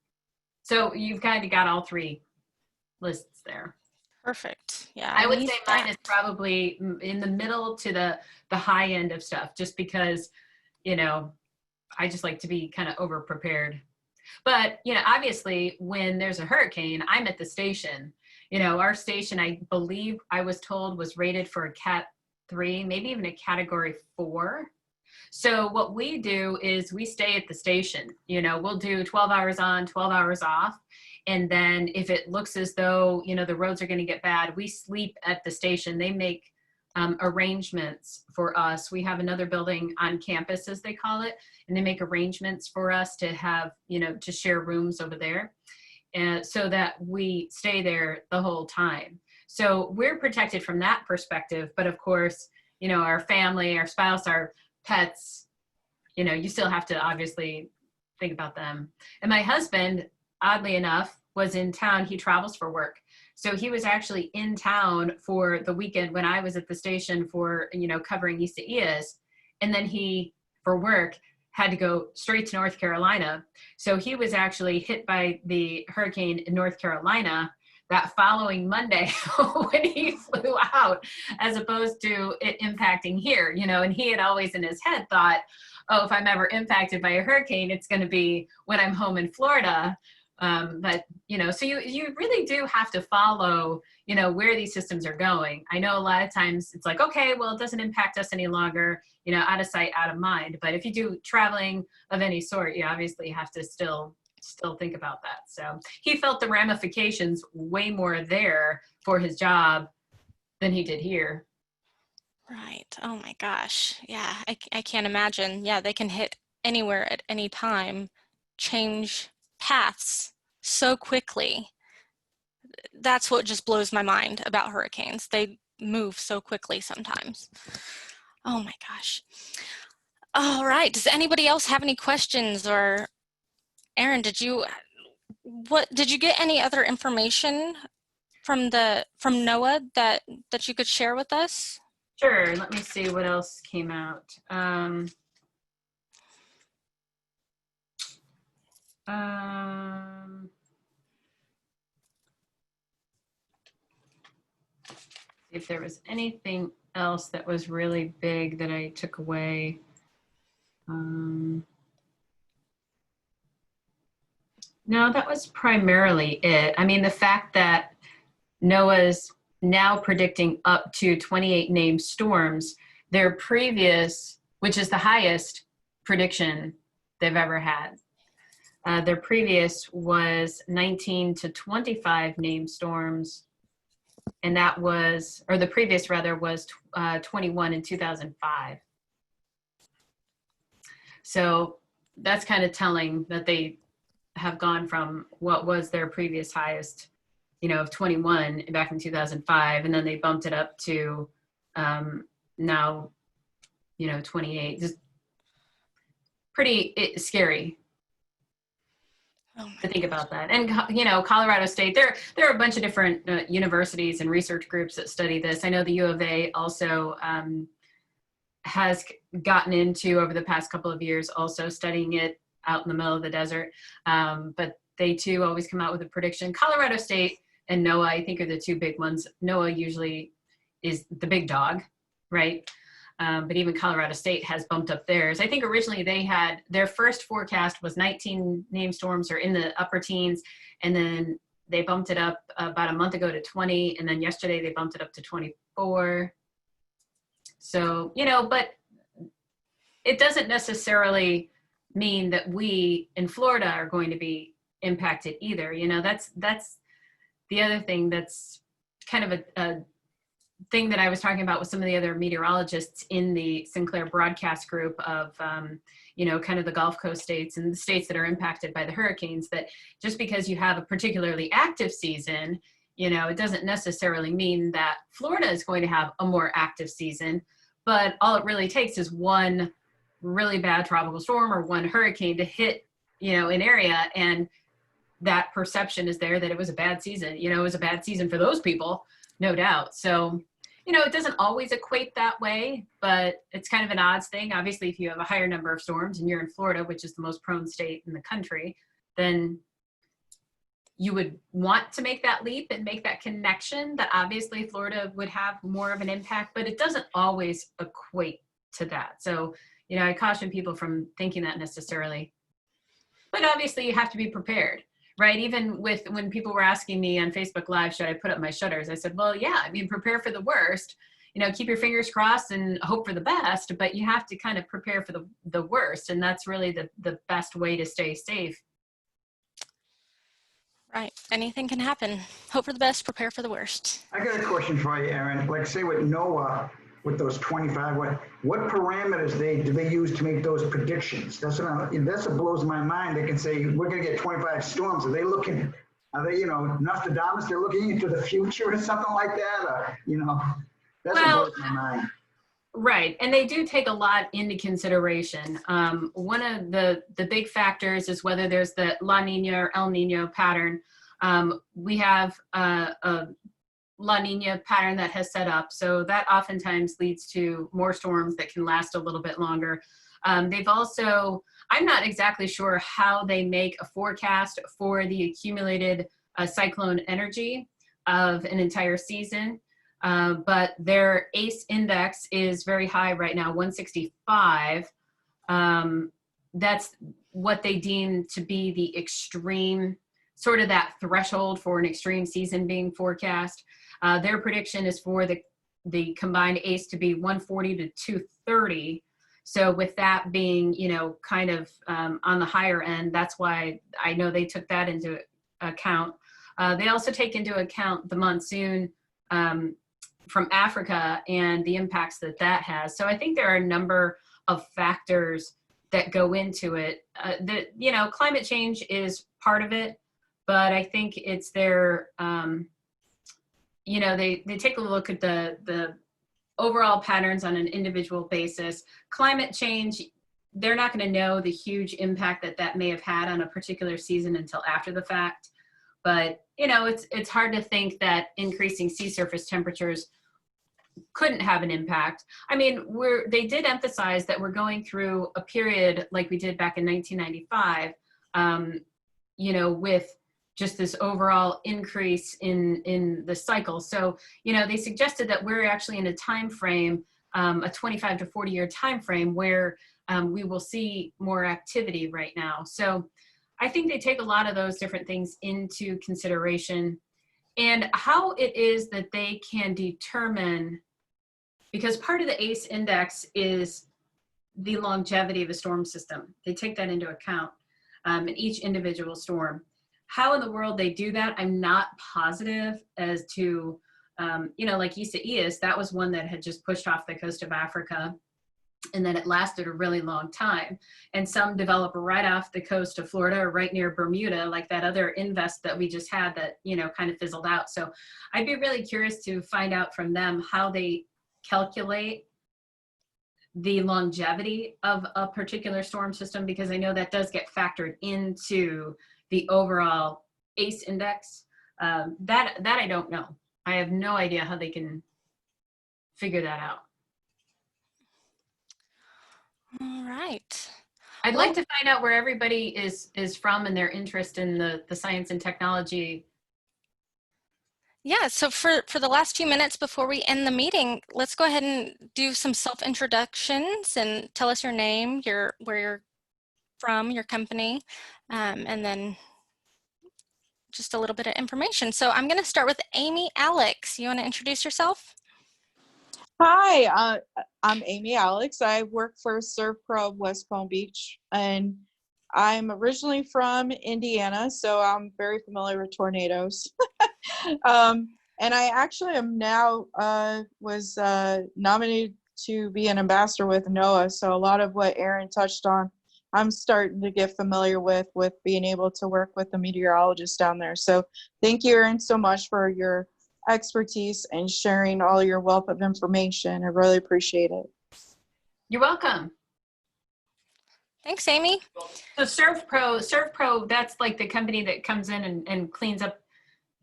so you've kind of got all three lists there. Perfect. Yeah. I would say mine is probably in the middle to the high end of stuff, just because, you know, I just like to be kind of over prepared. But, you know, obviously when there's a hurricane, I'm at the station. You know, our station, I believe I was told, was rated for a Cat 3, maybe even a Category 4. So what we do is we stay at the station. You know, we'll do 12 hours on, 12 hours off. And then if it looks as though, you know, the roads are going to get bad, we sleep at the station. They make arrangements for us. We have another building on campus, as they call it, and they make arrangements for us to have, you know, to share rooms over there, and so that we stay there the whole time. So we're protected from that perspective. But of course, you know, our family, our spouse, our pets, you know, you still have to obviously think about them. And my husband, oddly enough, was in town. He travels for work. So he was actually in town for the weekend when I was at the station for, you know, covering Isaias. And then he, for work, had to go straight to North Carolina. So he was actually hit by the hurricane in North Carolina that following Monday when he flew out, as opposed to it impacting here, you know. And he had always in his head thought, oh, if I'm ever impacted by a hurricane, it's going to be when I'm home in Florida. But, you know, so you really do have to follow, you know, where these systems are going. I know a lot of times it's like, okay, well, it doesn't impact us any longer, you know, out of sight, out of mind. But if you do traveling of any sort, you obviously have to still think about that. So he felt the ramifications way more there for his job than he did here. Right. Oh my gosh. Yeah, I can't imagine. Yeah, they can hit anywhere at any time, change paths so quickly. That's what just blows my mind about hurricanes. They move so quickly sometimes. Oh my gosh. All right. Does anybody else have any questions? Or Erin, did you get any other information from NOAA that you could share with us? Sure. Let me see what else came out. If there was anything else that was really big that I took away. No, that was primarily it. I mean, the fact that NOAA's now predicting up to 28 named storms, their previous, which is the highest prediction they've ever had. Their previous was 19 to 25 named storms, and that was, or the previous rather, was 21 in 2005. So that's kind of telling that they have gone from what was their previous highest, you know, of 21 back in 2005, and then they bumped it up to now, you know, 28. Just pretty scary to think about that. And, you know, Colorado State, there are a bunch of different universities and research groups that study this. I know the U of A also has gotten into, over the past couple of years, also studying it out in the middle of the desert. But they too always come out with a prediction. Colorado State and NOAA, I think, are the two big ones. NOAA usually is the big dog, right? But even Colorado State has bumped up theirs. I think originally they had, their first forecast was 19 named storms, or in the upper teens, and then they bumped it up about a month ago to 20, and then yesterday they bumped it up to 24. So, you know, but it doesn't necessarily mean that we in Florida are going to be impacted either. You know, that's the other thing that's kind of a thing that I was talking about with some of the other meteorologists in the Sinclair broadcast group of, you know, kind of the Gulf Coast states and the states that are impacted by the hurricanes, that just because you have a particularly active season, you know, it doesn't necessarily mean that Florida is going to have a more active season, but all it really takes is one really bad tropical storm or one hurricane to hit, you know, an area, and that perception is there that it was a bad season. You know, it was a bad season for those people, no doubt. So, you know, it doesn't always equate that way, but it's kind of an odds thing. Obviously, if you have a higher number of storms and you're in Florida, which is the most prone state in the country, then you would want to make that leap and make that connection that obviously Florida would have more of an impact, but it doesn't always equate to that. So, you know, I caution people from thinking that necessarily. But obviously you have to be prepared, right? Even with, when people were asking me on Facebook Live, should I put up my shutters? I said, well, yeah, I mean, prepare for the worst. keep your fingers crossed and hope for the best, but you have to kind of prepare for the worst. And that's really the best way to stay safe. Right. Anything can happen. Hope for the best, prepare for the worst. I got a question for you, Erin. Like say with NOAA, with those 25, what parameters do they use to make those predictions? That's what blows my mind. They can say, we're gonna get 25 storms. Are they, Nostradamus, they're looking into the future or something like that? That's what blows my mind. Right, and they do take a lot into consideration. One of the big factors is whether there's the La Nina or El Nino pattern. We have a La Nina pattern that has set up, so that oftentimes leads to more storms that can last a little bit longer. They've also, I'm not exactly sure how they make a forecast for the accumulated cyclone energy of an entire season. But their ACE index is very high right now, 165. That's what they deem to be the extreme, sort of that threshold for an extreme season being forecast. Their prediction is for the combined ACE to be 140 to 230. So with that being, kind of on the higher end, that's why I know they took that into account. They also take into account the monsoon from Africa and the impacts that has. So I think there are a number of factors that go into it. Climate change is part of it, but I think it's their, they take a look at the overall patterns on an individual basis. Climate change, they're not going to know the huge impact that may have had on a particular season until after the fact. But, it's hard to think that increasing sea surface temperatures couldn't have an impact. I mean, they did emphasize that we're going through a period like we did back in 1995, with just this overall increase in the cycle. So, they suggested that we're actually in a time frame, a 25 to 40 year time frame where we will see more activity right now. So I think they take a lot of those different things into consideration, and how it is that they can determine, because part of the ACE index is the longevity of a storm system. They take that into account in each individual storm. How in the world they do that, I'm not positive as to, like Isaias, that was one that had just pushed off the coast of Africa, and then it lasted a really long time. And some develop right off the coast of Florida or right near Bermuda, like that other invest that we just had that, kind of fizzled out. So I'd be really curious to find out from them how they calculate the longevity of a particular storm system, because I know that does get factored into the overall ACE index. That I don't know. I have no idea how they can figure that out. All right. I'd like to find out where everybody is from and their interest in the science and technology. Yeah, so for the last few minutes before we end the meeting, let's go ahead and do some self-introductions and tell us your name, where you're from, your company, and then just a little bit of information. So I'm going to start with Amy Alex. You want to introduce yourself? Hi, I'm Amy Alex. I work for ServPro of West Palm Beach, and I'm originally from Indiana, so I'm very familiar with tornadoes. And I actually am now was nominated to be an ambassador with NOAA, so a lot of what Erin touched on, I'm starting to get familiar with being able to work with the meteorologist down there. So thank you, Erin, so much for your expertise and sharing all your wealth of information. I really appreciate it. You're welcome. Thanks, Amy. So ServPro, that's like the company that comes in and cleans up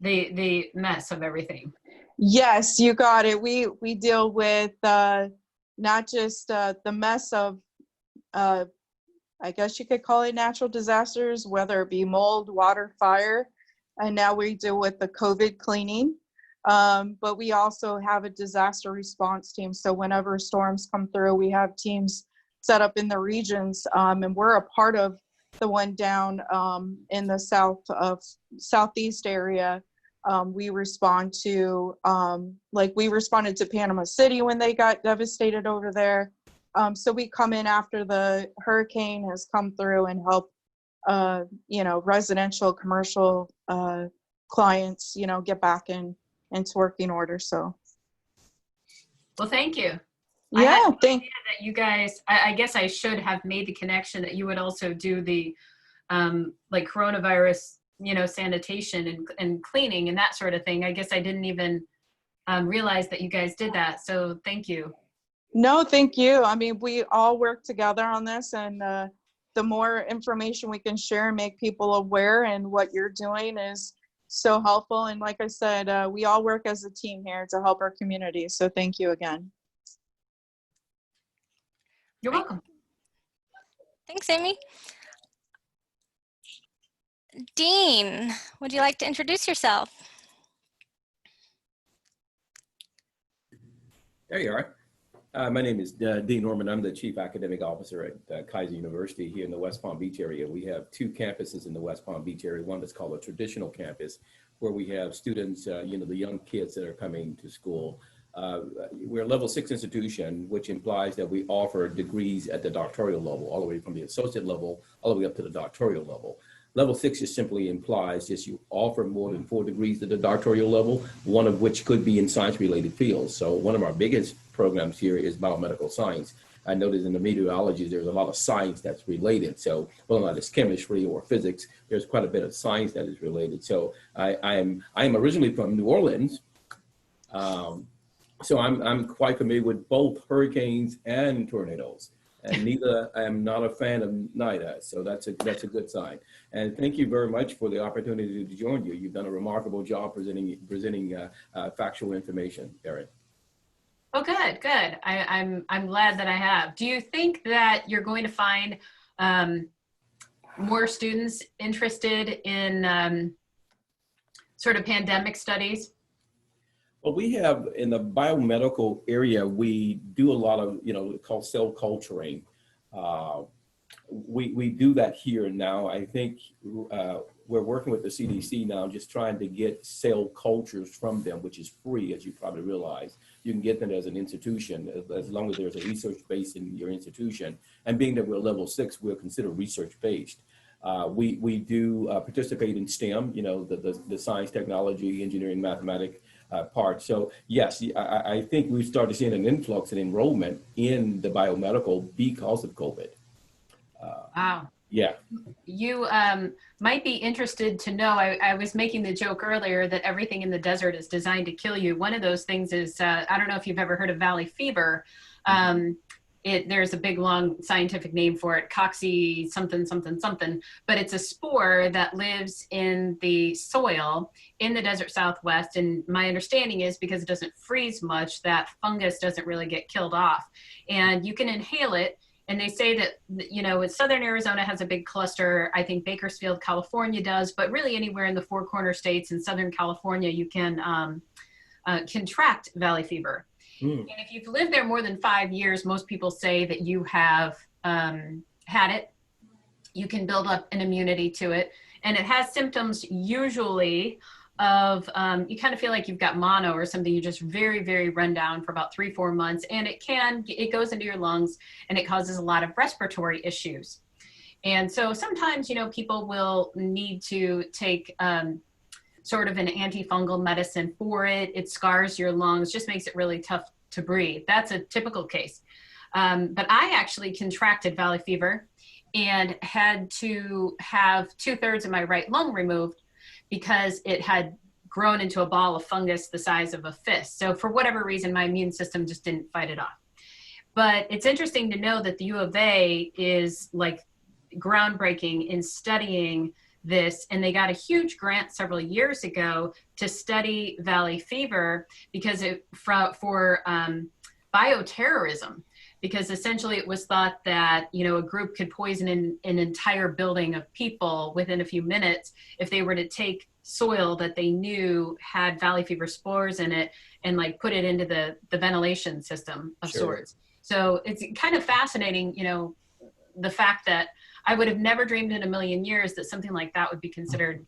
the mess of everything. Yes, you got it. We deal with not just the mess of, I guess you could call it natural disasters, whether it be mold, water, fire, and now we deal with the COVID cleaning. But we also have a disaster response team. So whenever storms come through, we have teams set up in the regions, and we're a part of the one down in the southeast area We respond to, like we responded to Panama City when they got devastated over there. So we come in after the hurricane has come through and help, residential, commercial clients, get back into working order. So. Well, thank you. Yeah, I had no idea that you guys, I guess I should have made the connection that you would also do the like coronavirus, sanitation and cleaning and that sort of thing. I guess I didn't even realize that you guys did that. So thank you. No, thank you. I mean, we all work together on this, and the more information we can share and make people aware and what you're doing is so helpful. And like I said, we all work as a team here to help our community. So thank you again. You're welcome. Thanks, Amy. Dean, would you like to introduce yourself? There you are. My name is Dean Norman. I'm the Chief Academic Officer at Kaiser University here in the West Palm Beach area. We have two campuses in the West Palm Beach area. One that's called a traditional campus, where we have students, the young kids that are coming to school. We're a level 6 institution, which implies that we offer degrees at the doctoral level, all the way from the associate level, all the way up to the doctoral level. Level 6 just simply implies just you offer more than 4 degrees at the doctoral level, one of which could be in science-related fields. So one of our biggest programs here is biomedical science. I noticed in the meteorology, there's a lot of science that's related. So whether or not it's chemistry or physics, there's quite a bit of science that is related. So I am originally from New Orleans. So I'm quite familiar with both hurricanes and tornadoes, and I am not a fan of neither. So that's a good sign. And thank you very much for the opportunity to join you. You've done a remarkable job presenting factual information, Erin. Oh, good. I'm glad that I have. Do you think that you're going to find more students interested in sort of pandemic studies? Well, we have in the biomedical area, we do a lot of, called cell culturing. We do that here now. I think we're working with the CDC now, just trying to get cell cultures from them, which is free, as you probably realize. You can get them as an institution, as long as there's a research base in your institution. And being that we're level 6, we're considered research based. We do participate in STEM, the science, technology, engineering, mathematics part. So yes, I think we've started seeing an influx in enrollment in the biomedical because of COVID. Wow. Yeah. You might be interested to know, I was making the joke earlier that everything in the desert is designed to kill you. One of those things is, I don't know if you've ever heard of valley fever. There's a big, long scientific name for it, coxy something, but it's a spore that lives in the soil in the desert Southwest. And my understanding is because it doesn't freeze much, that fungus doesn't really get killed off. And you can inhale it. And they say that, Southern Arizona has a big cluster. I think Bakersfield, California does, but really anywhere in the Four Corner states in Southern California, you can contract valley fever. And if you've lived there more than 5 years, most people say that you have had it. You can build up an immunity to it. And it has symptoms usually of, you kind of feel like you've got mono or something. You're just very, very run down for about 3-4 months. And it goes into your lungs and it causes a lot of respiratory issues. And so sometimes, people will need to take sort of an antifungal medicine for it. It scars your lungs, just makes it really tough to breathe. That's a typical case. But I actually contracted valley fever and had to have 2/3 of my right lung removed because it had grown into a ball of fungus the size of a fist. So for whatever reason, my immune system just didn't fight it off. But it's interesting to know that the U of A is like groundbreaking in studying this, and they got a huge grant several years ago to study valley fever because for bioterrorism, because essentially it was thought that a group could poison an entire building of people within a few minutes if they were to take soil that they knew had valley fever spores in it and like put it into the ventilation system of sorts. So it's kind of fascinating, the fact that I would have never dreamed in a million years that something like that would be considered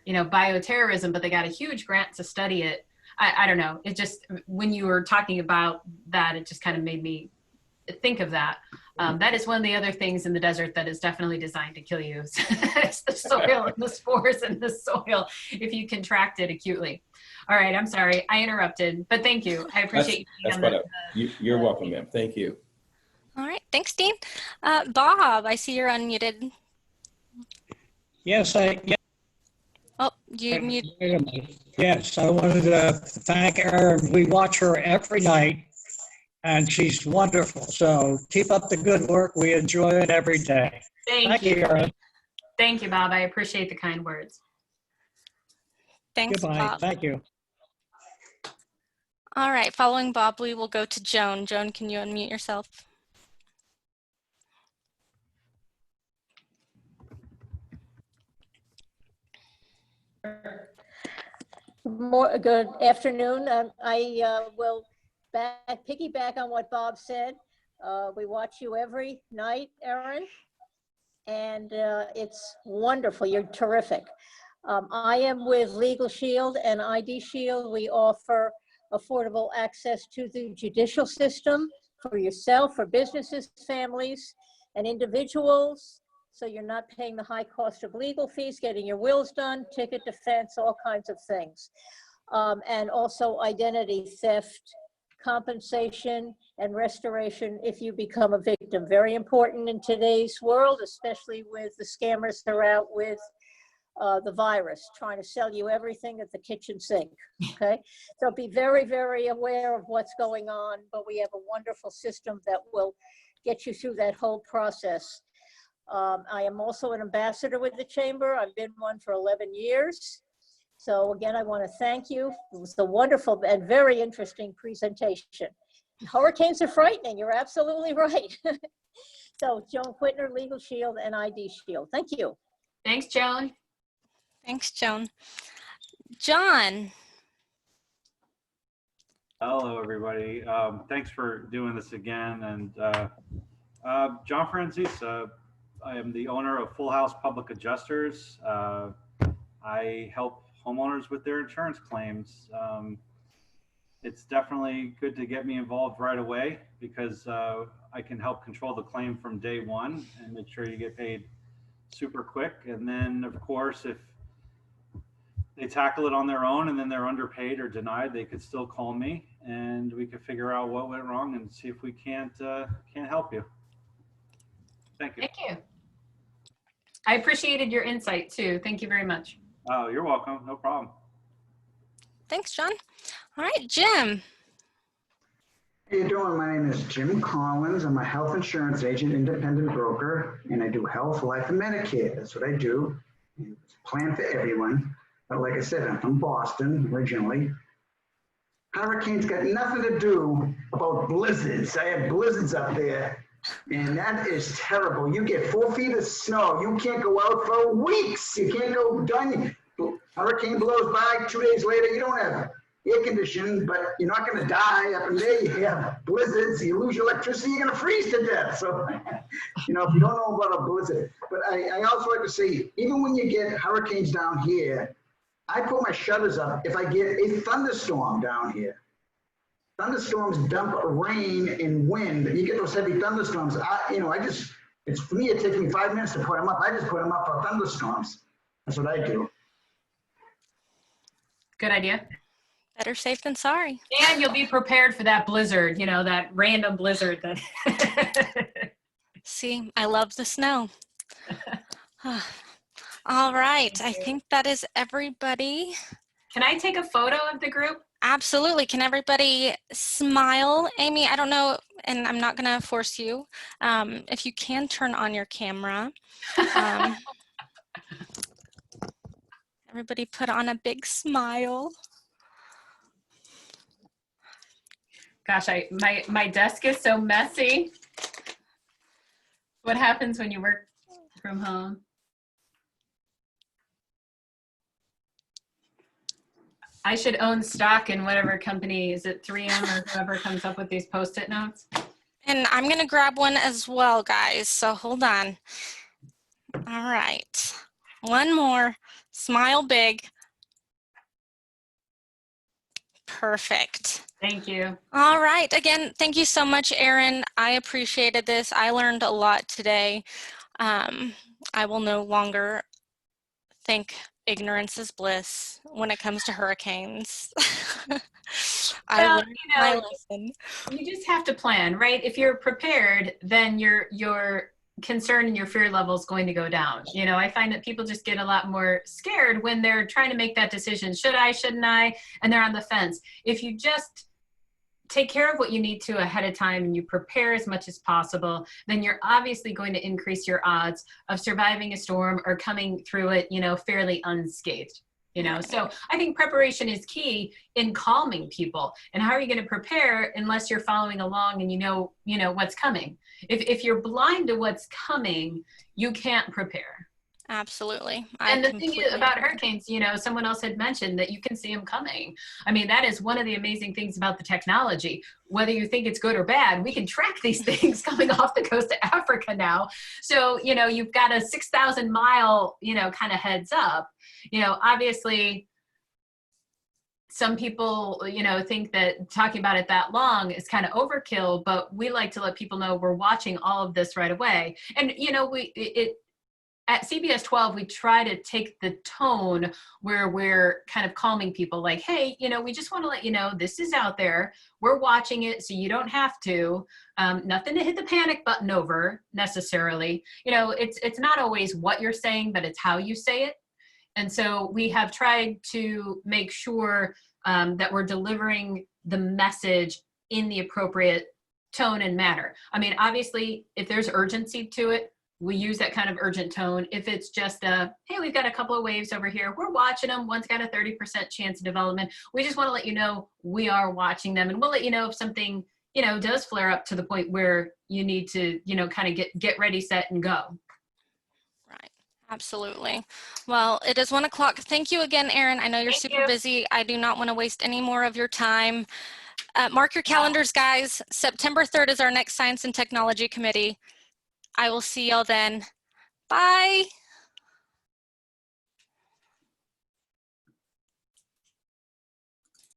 bioterrorism, but they got a huge grant to study it. I don't know. It just, when you were talking about that, it just kind of made me think of that. That is one of the other things in the desert that is definitely designed to kill you. It's the soil and the spores in the soil if you contract it acutely. All right, I'm sorry, I interrupted, but thank you. I appreciate You're welcome, ma'am. Thank you. All right, thanks, Dean. Bob, I see you're unmuted. Yes, Oh, you mute. wait a minute. Yes, I wanted to thank Erin. We watch her every night, and she's wonderful. So keep up the good work. We enjoy it every day. Thank you. Erin. Thank you, Bob. I appreciate the kind words. Thanks, Goodbye. Bob. Thank you. All right, following Bob, we will go to Joan. Joan, can you unmute yourself? Good afternoon. I will piggyback on what Bob said. We watch you every night, Erin, and it's wonderful. You're terrific. I am with Legal Shield and ID Shield. We offer affordable access to the judicial system for yourself, for businesses, families, and individuals. So you're not paying the high cost of legal fees, getting your wills done, ticket defense, all kinds of things. And also identity theft, compensation, and restoration if you become a victim. Very important in today's world, especially with the scammers that are out with the virus, trying to sell you everything at the kitchen sink, okay? So be very, very aware of what's going on, but we have a wonderful system that will get you through that whole process. I am also an ambassador with the Chamber. I've been one for 11 years. So again, I want to thank you. It was a wonderful and very interesting presentation. Hurricanes are frightening. You're absolutely right. So Joan Quittner, Legal Shield and ID Shield. Thank you. Thanks, Joan. Thanks, Joan. John. Hello, everybody. Thanks for doing this again. And John Franzese, I am the owner of Full House Public Adjusters. I help homeowners with their insurance claims. It's definitely good to get me involved right away because I can help control the claim from day one and make sure you get paid super quick. And then, of course, if they tackle it on their own and then they're underpaid or denied, they could still call me and we could figure out what went wrong and see if we can't help you. Thank you. Thank you. I appreciated your insight too. Thank you very much. Oh, you're welcome. No problem. Thanks, John. All right, Jim. How you doing? My name is Jim Collins. I'm a health insurance agent, independent broker, and I do health, life, and Medicare. That's what I do. It's a plan for everyone. But like I said, I'm from Boston originally. Hurricanes got nothing to do about blizzards. I have blizzards up there, and that is terrible. You get 4 feet of snow. You can't go out for weeks. You can't go done. Hurricane blows by, 2 days later, you don't have air conditioning, but you're not going to die. Up in there, you have blizzards. You lose your electricity, you're going to freeze to death. So, if you don't know about a blizzard. But I also like to say, even when you get hurricanes down here, I put my shutters up if I get a thunderstorm down here. Thunderstorms dump rain and wind. You get those heavy thunderstorms. It's for me, it takes me 5 minutes to put them up. I just put them up for thunderstorms. That's what I do. Good idea. Better safe than sorry. And you'll be prepared for that blizzard, that random blizzard. See, I love the snow. All right, I think that is everybody. Can I take a photo of the group? Absolutely. Can everybody smile? Amy, I don't know, and I'm not going to force you. If you can turn on your camera. Everybody put on a big smile. Gosh, my desk is so messy. What happens when you work from home? I should own stock in whatever company, is it 3M or whoever comes up with these Post-it notes? And I'm going to grab one as well, guys. So hold on. All right. One more. Smile big. Perfect. Thank you. All right. Again, thank you so much, Erin. I appreciated this. I learned a lot today. I will no longer think ignorance is bliss when it comes to hurricanes. I Well, learned my lesson. You just have to plan, right? If you're prepared, then your concern and your fear level is going to go down. I find that people just get a lot more scared when they're trying to make that decision. Should I, shouldn't I? And they're on the fence. If you just take care of what you need to ahead of time and you prepare as much as possible, then you're obviously going to increase your odds of surviving a storm or coming through it, fairly unscathed. So I think preparation is key in calming people. And how are you going to prepare unless you're following along and you know what's coming? If you're blind to what's coming, you can't prepare. Absolutely. And the thing about hurricanes, someone else had mentioned that you can see them coming. I mean, that is one of the amazing things about the technology. Whether you think it's good or bad, we can track these things coming off the coast of Africa now. So, you've got a 6,000 mile, kind of heads up. Obviously, some people, think that talking about it that long is kind of overkill, but we like to let people know we're watching all of this right away. And, at CBS 12, we try to take the tone where we're kind of calming people like, hey, we just want to let you know this is out there. We're watching it so you don't have to. Nothing to hit the panic button over necessarily. It's not always what you're saying, but it's how you say it. And so we have tried to make sure that we're delivering the message in the appropriate tone and manner. I mean, obviously, if there's urgency to it, we use that kind of urgent tone. If it's just hey, we've got a couple of waves over here, we're watching them. One's got a 30% chance of development. We just want to let you know we are watching them, and we'll let you know if something, does flare up to the point where you need to, kind of get ready, set, and go. Right. Absolutely. Well, it is 1 o'clock. Thank you again, Erin. I know you're super busy. I do not want to waste any more of your time. Mark your calendars, guys. September 3rd is our next Science and Technology Committee. I will see y'all then. Bye.